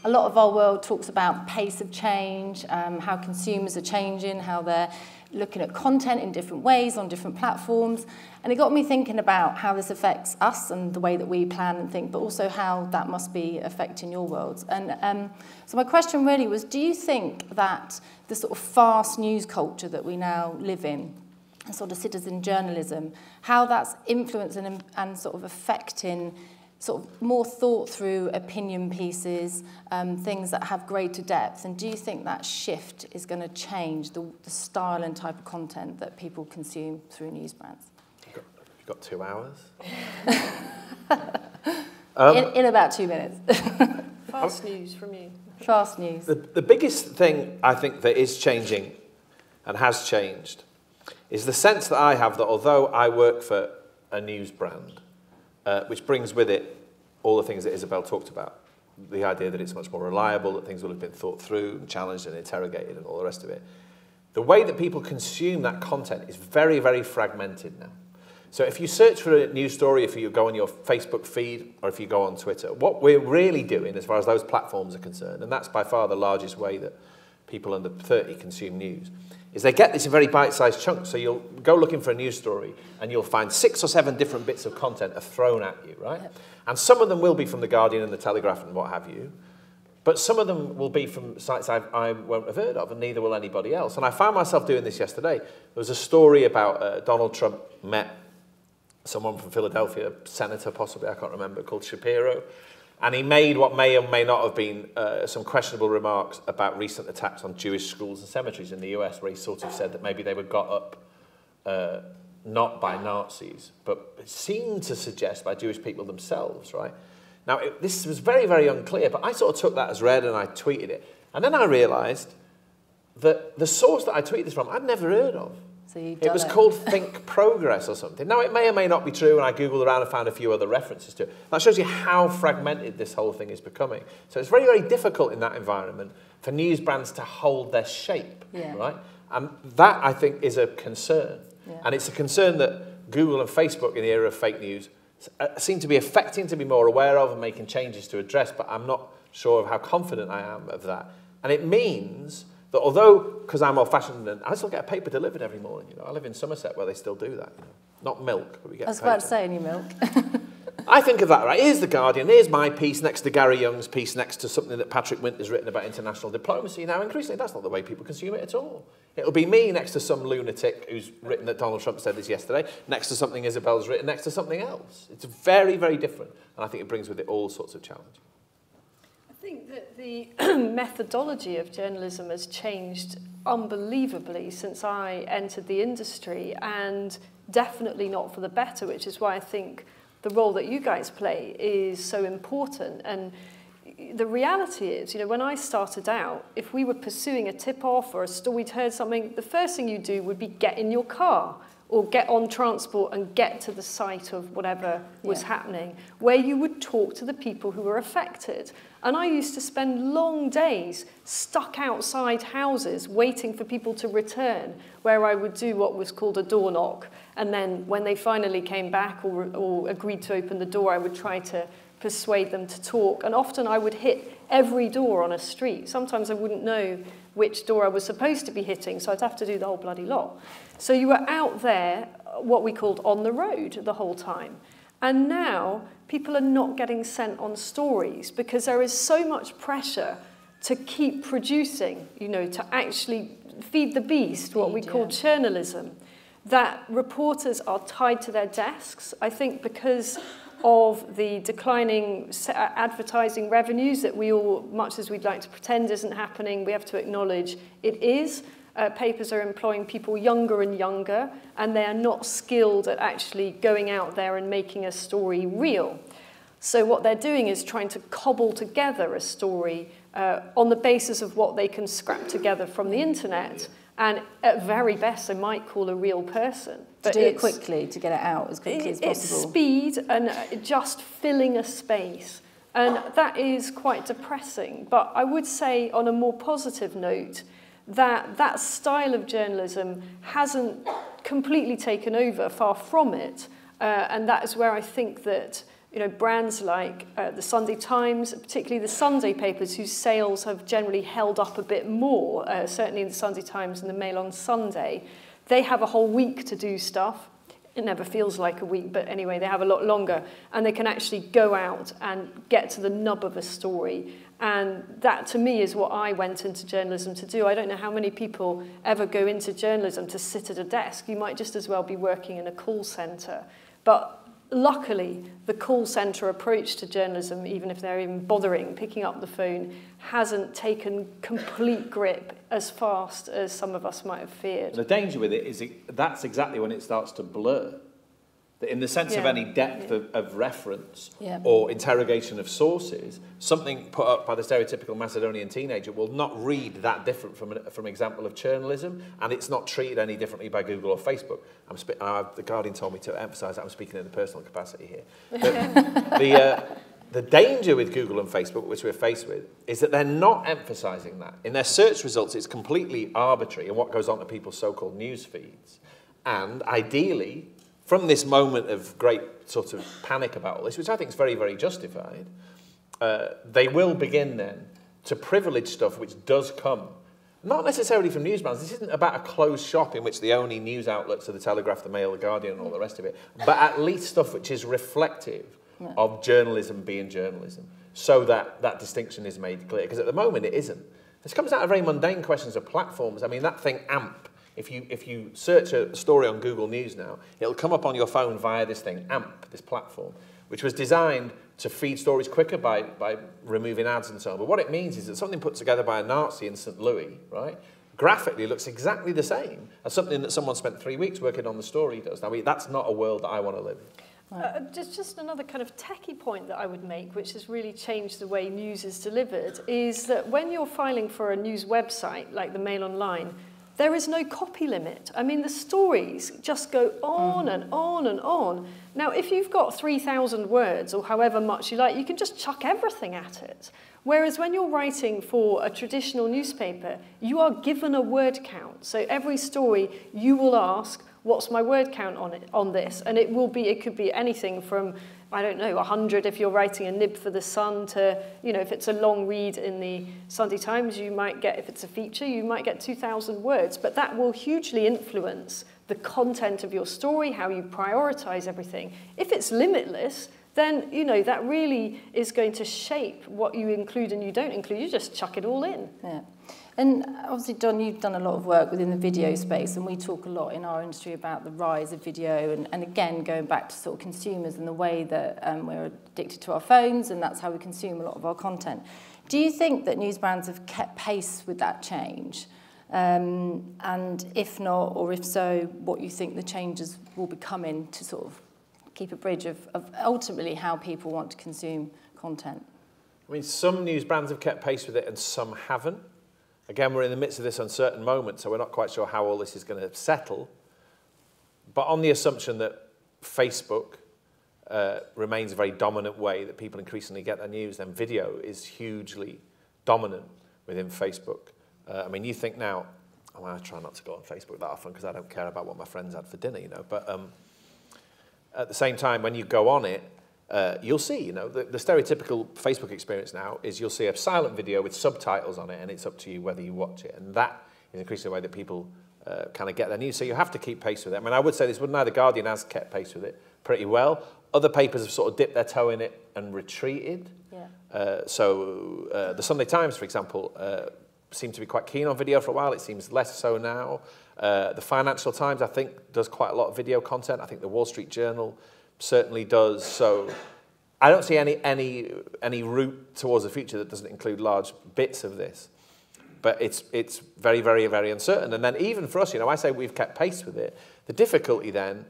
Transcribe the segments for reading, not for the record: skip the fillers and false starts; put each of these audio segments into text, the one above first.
a lot of our world talks about pace of change, how consumers are changing, how they're looking at content in different ways on different platforms. And it got me thinking about how this affects us and the way that we plan and think, but also how that must be affecting your world. And so my question really was, do you think that the sort of fast news culture that we now live in, and sort of citizen journalism, how that's influencing and sort of affecting sort of more thought through opinion pieces, things that have greater depth? And do you think that shift is going to change the style and type of content that people consume through news brands? You've got 2 hours? In about 2 minutes. Fast news from you. Fast news. The biggest thing I think that is changing and has changed is the sense that I have that although I work for a news brand, which brings with it all the things that Isabel talked about, the idea that it's much more reliable, that things will have been thought through and challenged and interrogated and all the rest of it. The way that people consume that content is very, very fragmented now. So if you search for a news story, if you go on your Facebook feed or if you go on Twitter, what we're really doing as far as those platforms are concerned, and that's by far the largest way that people under 30 consume news, is they get this in very bite-sized chunks. So you'll go looking for a news story and you'll find 6 or 7 different bits of content are thrown at you, right? Yep. And some of them will be from The Guardian and The Telegraph and what have you, but some of them will be from sites I won't have heard of, and neither will anybody else. And I found myself doing this yesterday. There was a story about Donald Trump met someone from Philadelphia, senator possibly, I can't remember, called Shapiro, and he made what may or may not have been some questionable remarks about recent attacks on Jewish schools and cemeteries in the US, where he sort of said that maybe they were got up not by Nazis, but it seemed to suggest by Jewish people themselves, right? Now, this was very, very unclear, but I sort of took that as read and I tweeted it. And then I realised that the source that I tweeted this from, I'd never heard of. So it was called Think Progress or something. Now, it may or may not be true, and I Googled around and found a few other references to it. That shows you how fragmented this whole thing is becoming. So it's very, very difficult in that environment for news brands to hold their shape, right? And that, I think, is a concern. Yeah. And it's a concern that Google and Facebook in the era of fake news seem to be affecting to be more aware of and making changes to address, but I'm not sure of how confident I am of that. And it means that although, because I'm old-fashioned, and I still get a paper delivered every morning, you know, I live in Somerset where they still do that, you know. Not milk, but we get I was paper. about to say any milk. I think of that, right? Here's The Guardian, here's my piece next to Gary Young's piece, next to something that Patrick Winter's written about international diplomacy. Now, increasingly, that's not the way people consume it at all. It'll be me next to some lunatic who's written that Donald Trump said this yesterday, next to something Isabel's written, next to something else. It's very, very different, and I think it brings with it all sorts of challenges. I think that the methodology of journalism has changed unbelievably since I entered the industry, and definitely not for the better, which is why I think the role that you guys play is so important. And the reality is, you know, when I started out, if we were pursuing a tip-off or a story, we'd heard something, the first thing you do would be get in your car or get on transport and get to the site of whatever was happening, where you would talk to the people who were affected. And I used to spend long days stuck outside houses waiting for people to return, where I would do what was called a door knock. And then when they finally came back or agreed to open the door, I would try to persuade them to talk. And often I would hit every door on a street. Sometimes I wouldn't know which door I was supposed to be hitting, so I'd have to do the whole bloody lot. So you were out there, what we called on the road the whole time. And now people are not getting sent on stories because there is so much pressure to keep producing, you know, to actually feed the beast, what we call journalism, that reporters are tied to their desks. I think because of the declining advertising revenues that we all, much as we'd like to pretend isn't happening, we have to acknowledge it is. Papers are employing people younger and younger, and they are not skilled at actually going out there and making a story real. So what they're doing is trying to cobble together a story on the basis of what they can scrap together from the internet, and at very best, they might call a real person. But to do it quickly, to get it out as quickly as possible. It's speed and just filling a space. And that is quite depressing. But I would say, on a more positive note, that style of journalism hasn't completely taken over, far from it. And that is where I think that you know, brands like the Sunday Times, particularly the Sunday papers, whose sales have generally held up a bit more, certainly in the Sunday Times and the Mail on Sunday, they have a whole week to do stuff. It never feels like a week, but anyway, they have a lot longer, and they can actually go out and get to the nub of a story. And that, to me, is what I went into journalism to do. I don't know how many people ever go into journalism to sit at a desk. You might just as well be working in a call centre. But luckily, the call centre approach to journalism, even if they're even bothering picking up the phone, hasn't taken complete grip as fast as some of us might have feared. The danger with it is that's exactly when it starts to blur. In the sense of any depth of reference or interrogation of sources, something put up by the stereotypical Macedonian teenager will not read that different from an example of journalism, and it's not treated any differently by Google or Facebook. The Guardian told me to emphasise that I'm speaking in a personal capacity here. The danger with Google and Facebook, which we're faced with, is that they're not emphasising that. In their search results, it's completely arbitrary in what goes on to people's so-called news feeds. And ideally, from this moment of great sort of panic about all this, which I think is very, very justified, they will begin then to privilege stuff which does come, not necessarily from newsbrands. This isn't about a closed shop in which the only news outlets are the Telegraph, the Mail, the Guardian, and all the rest of it, but at least stuff which is reflective of journalism being journalism, so that that distinction is made clear. Because at the moment it isn't. This comes out of very mundane questions of platforms. I mean, that thing AMP, if you search a story on Google News now, it'll come up on your phone via this thing, AMP, this platform, which was designed to feed stories quicker by removing ads and so on. But what it means is that something put together by a Nazi in St. Louis, right, graphically looks exactly the same as something that someone spent 3 weeks working on the story does. Now, that's not a world that I want to live in. Just another kind of techie point that I would make, which has really changed the way news is delivered, is that when you're filing for a news website like the Mail Online, there is no copy limit. I mean, the stories just go on and on and on. Now, if you've got 3,000 words or however much you like, you can just chuck everything at it. Whereas when you're writing for a traditional newspaper, you are given a word count. So every story you will ask, what's my word count on this? And it could be anything from, I don't know, 100 if you're writing a nib for the Sun to, you know, if it's a long read in the Sunday Times, you might get, if it's a feature, you might get 2,000 words. But that will hugely influence the content of your story, how you prioritize everything. If it's limitless, then, you know, that really is going to shape what you include and you don't include. You just chuck it all in. Yeah. And obviously, Don, you've done a lot of work within the video space, and we talk a lot in our industry about the rise of video, and again, going back to sort of consumers and the way that we're addicted to our phones, and that's how we consume a lot of our content. Do you think that news brands have kept pace with that change? And if not, or if so, what you think the changes will be coming to sort of keep a bridge of ultimately how people want to consume content? I mean, some news brands have kept pace with it and some haven't. Again, we're in the midst of this uncertain moment, so we're not quite sure how all this is going to settle. But on the assumption that Facebook remains a very dominant way that people increasingly get their news, then video is hugely dominant within Facebook. I mean, you think now, I try not to go on Facebook that often because I don't care about what my friends had for dinner, you know. But at the same time, when you go on it, you'll see, you know, the stereotypical Facebook experience now is you'll see a silent video with subtitles on it, and it's up to you whether you watch it. And that is increasingly the way that people kind of get their news. So you have to keep pace with it. I mean, I would say this, now the Guardian has kept pace with it pretty well. Other papers have sort of dipped their toe in it and retreated. Yeah. So the Sunday Times, for example, seemed to be quite keen on video for a while. It seems less so now. The Financial Times, I think, does quite a lot of video content. I think the Wall Street Journal certainly does. So I don't see any route towards the future that doesn't include large bits of this. But it's very, very, very uncertain. And then even for us, you know, I say we've kept pace with it. The difficulty then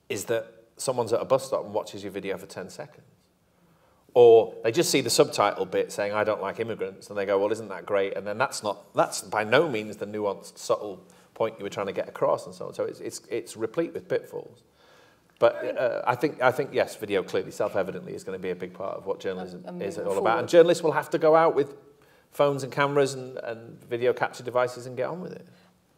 is that someone's at a bus stop and watches your video for 10 seconds. Or they just see the subtitle bit saying, I don't like immigrants, and they go, well, isn't that great? And then that's by no means the nuanced, subtle point you were trying to get across and so on. So it's replete with pitfalls. But I think yes, video clearly, self-evidently, is going to be a big part of what journalism is all about. And journalists will have to go out with phones and cameras and video capture devices and get on with it.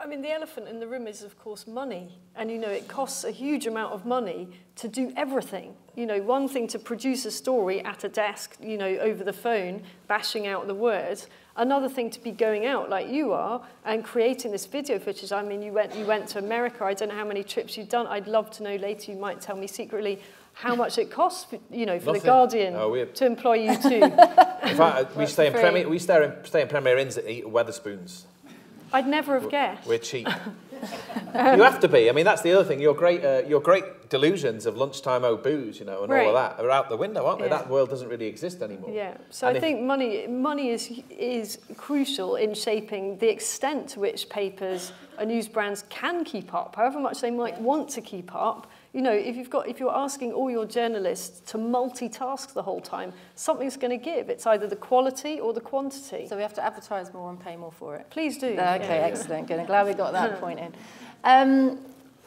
I mean, the elephant in the room is, of course, money. And, you know, it costs a huge amount of money to do everything. You know, one thing to produce a story at a desk, you know, over the phone, bashing out the words. Another thing to be going out like you are and creating this video footage. I mean, you went to America. I don't know how many trips you've done. I'd love to know later. You might tell me secretly how much it costs, you know, for the Guardian to employ you too. In fact, we stay in Premier Inns that eat Wetherspoons. I'd never have guessed. We're cheap. You have to be. I mean, that's the other thing. Your great delusions of lunchtime booze, you know, and all of that are out the window, aren't they? That world doesn't really exist anymore. Yeah. So I think money is crucial in shaping the extent to which papers and news brands can keep up, however much they might want to keep up. You know, if you're asking all your journalists to multitask the whole time, something's going to give. It's either the quality or the quantity. So we have to advertise more and pay more for it. Please do. Okay, excellent. Good. I'm glad we got that point in.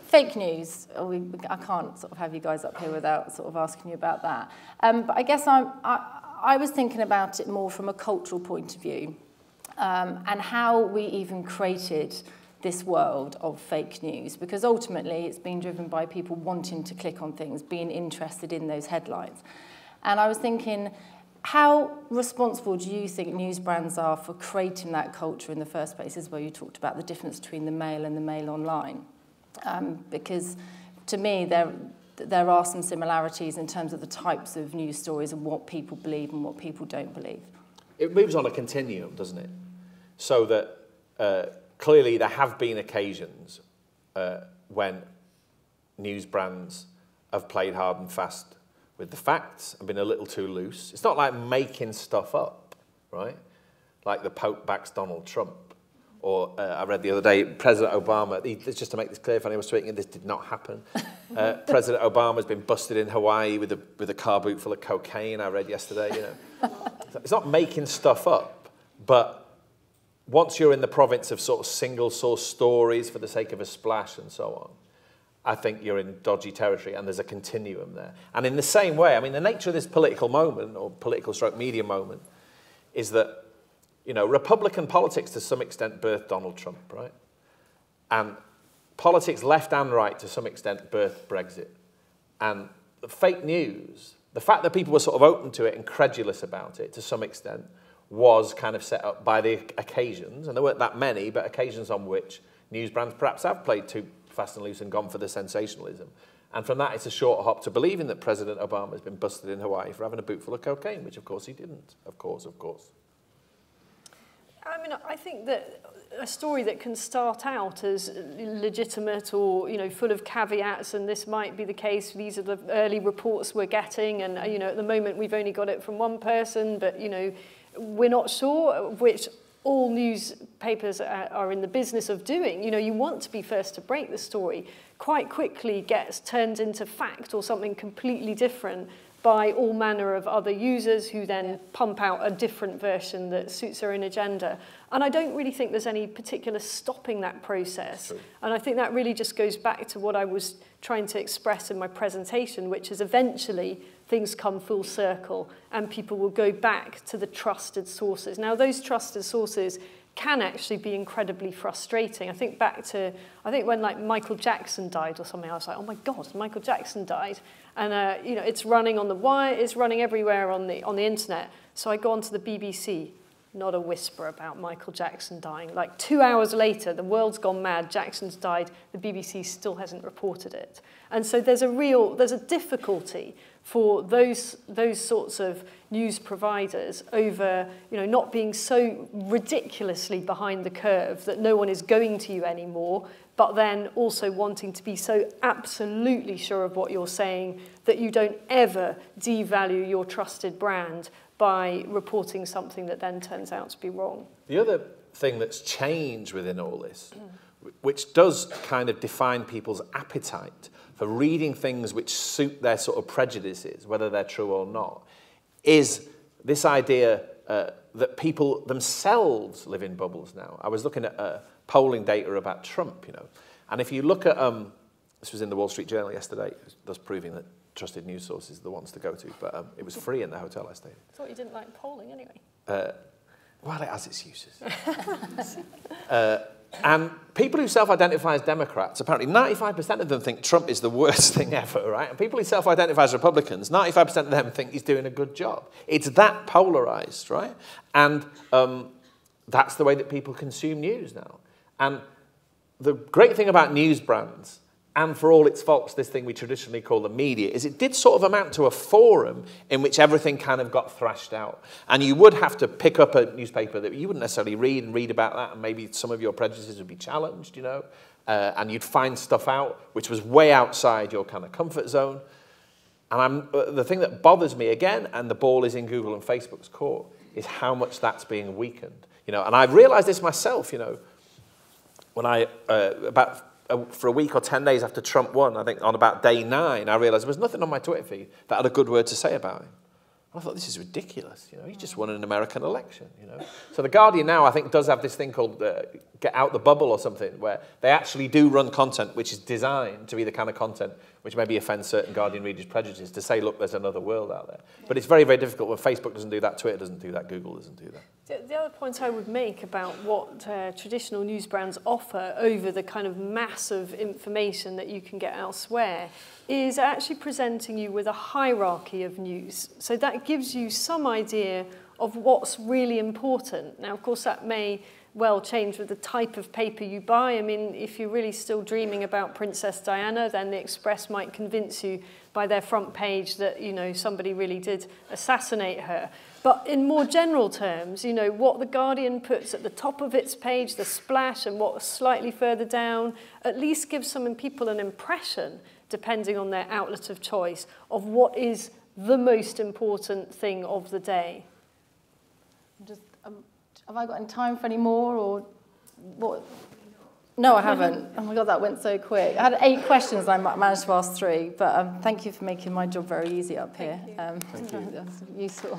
Fake news. I can't sort of have you guys up here without sort of asking you about that. But I guess I was thinking about it more from a cultural point of view, and how we even created this world of fake news, because ultimately it's been driven by people wanting to click on things, being interested in those headlines. And I was thinking, how responsible do you think news brands are for creating that culture in the first place? This is where you talked about the difference between the Mail and the Mail Online. Because to me, there are some similarities in terms of the types of news stories and what people believe and what people don't believe. It moves on a continuum, doesn't it? So that clearly there have been occasions when news brands have played hard and fast with the facts and been a little too loose. It's not like making stuff up, right? Like the Pope backs Donald Trump. Or I read the other day, President Obama, just to make this clear, if anyone was tweeting, this did not happen. President Obama's been busted in Hawaii with a car boot full of cocaine, I read yesterday, you know. It's not making stuff up, but once you're in the province of sort of single source stories for the sake of a splash and so on, I think you're in dodgy territory, and there's a continuum there. And in the same way, I mean, the nature of this political moment, or political stroke media moment, is that, you know, Republican politics to some extent birthed Donald Trump, right? And politics left and right to some extent birthed Brexit. And the fake news, the fact that people were sort of open to it and credulous about it to some extent, was kind of set up by the occasions, and there weren't that many, but occasions on which news brands perhaps have played too fast and loose and gone for the sensationalism. And from that, it's a short hop to believing that President Obama has been busted in Hawaii for having a boot full of cocaine, which of course he didn't. Of course. I mean, I think that a story that can start out as legitimate or, you know, full of caveats, and this might be the case, these are the early reports we're getting, and, you know, at the moment we've only got it from one person, but, you know, we're not sure, which all newspapers are in the business of doing. You know, you want to be first to break the story. Quite quickly gets turned into fact or something completely different by all manner of other users who then pump out a different version that suits their own agenda. And I don't really think there's any particular stopping that process. And I think that really just goes back to what I was trying to express in my presentation, which is eventually things come full circle and people will go back to the trusted sources. Now, those trusted sources can actually be incredibly frustrating. I think back to, when like Michael Jackson died or something, I was like, oh my God, Michael Jackson died. And you know, it's running on the wire, it's running everywhere on the internet. So I go onto the BBC, not a whisper about Michael Jackson dying. Like 2 hours later, the world's gone mad, Jackson's died, the BBC still hasn't reported it. And so there's a difficulty for those sorts of news providers over, you know, not being so ridiculously behind the curve that no one is going to you anymore, but then also wanting to be so absolutely sure of what you're saying that you don't ever devalue your trusted brand by reporting something that then turns out to be wrong. The other thing that's changed within all this, which does kind of define people's appetite for reading things which suit their sort of prejudices, whether they're true or not, is this idea that people themselves live in bubbles now. I was looking at polling data about Trump, you know, and if you look at, this was in the Wall Street Journal yesterday, thus proving that trusted news sources are the ones to go to, but it was free in the hotel I stayed in. I thought you didn't like polling anyway. Well, it has its uses. And people who self-identify as Democrats, apparently 95% of them think Trump is the worst thing ever, right? And people who self-identify as Republicans, 95% of them think he's doing a good job. It's that polarized, right? And that's the way that people consume news now. And the great thing about news brands, and for all its faults, this thing we traditionally call the media, is it did sort of amount to a forum in which everything kind of got thrashed out. And you would have to pick up a newspaper that you wouldn't necessarily read and read about that, and maybe some of your prejudices would be challenged, you know, and you'd find stuff out which was way outside your kind of comfort zone. And the thing that bothers me, again, and the ball is in Google and Facebook's court, is how much that's being weakened. You know, and I've realized this myself, you know, when I, for a week or 10 days after Trump won, I think on about day 9, I realized there was nothing on my Twitter feed that had a good word to say about him. I thought, this is ridiculous, you know, he just won an American election, you know. So The Guardian now, I think, does have this thing called Get Out the Bubble or something, where they actually do run content which is designed to be the kind of content which maybe offends certain Guardian readers' prejudices, to say, look, there's another world out there. But it's very, very difficult when Facebook doesn't do that, Twitter doesn't do that, Google doesn't do that. The other point I would make about what traditional news brands offer over the kind of mass of information that you can get elsewhere is actually presenting you with a hierarchy of news. So that gives you some idea of what's really important. Now, of course, that may well change with the type of paper you buy. I mean, if you're really still dreaming about Princess Diana, then the Express might convince you by their front page that, you know, somebody really did assassinate her. But in more general terms, you know, what The Guardian puts at the top of its page, the splash, and what's slightly further down, at least gives some people an impression, depending on their outlet of choice, of what is the most important thing of the day. Have I got any time for any more, or what? No, I haven't. Oh my God, that went so quick. I had 8 questions, I managed to ask 3, but thank you for making my job very easy up here. Thank you. That's useful.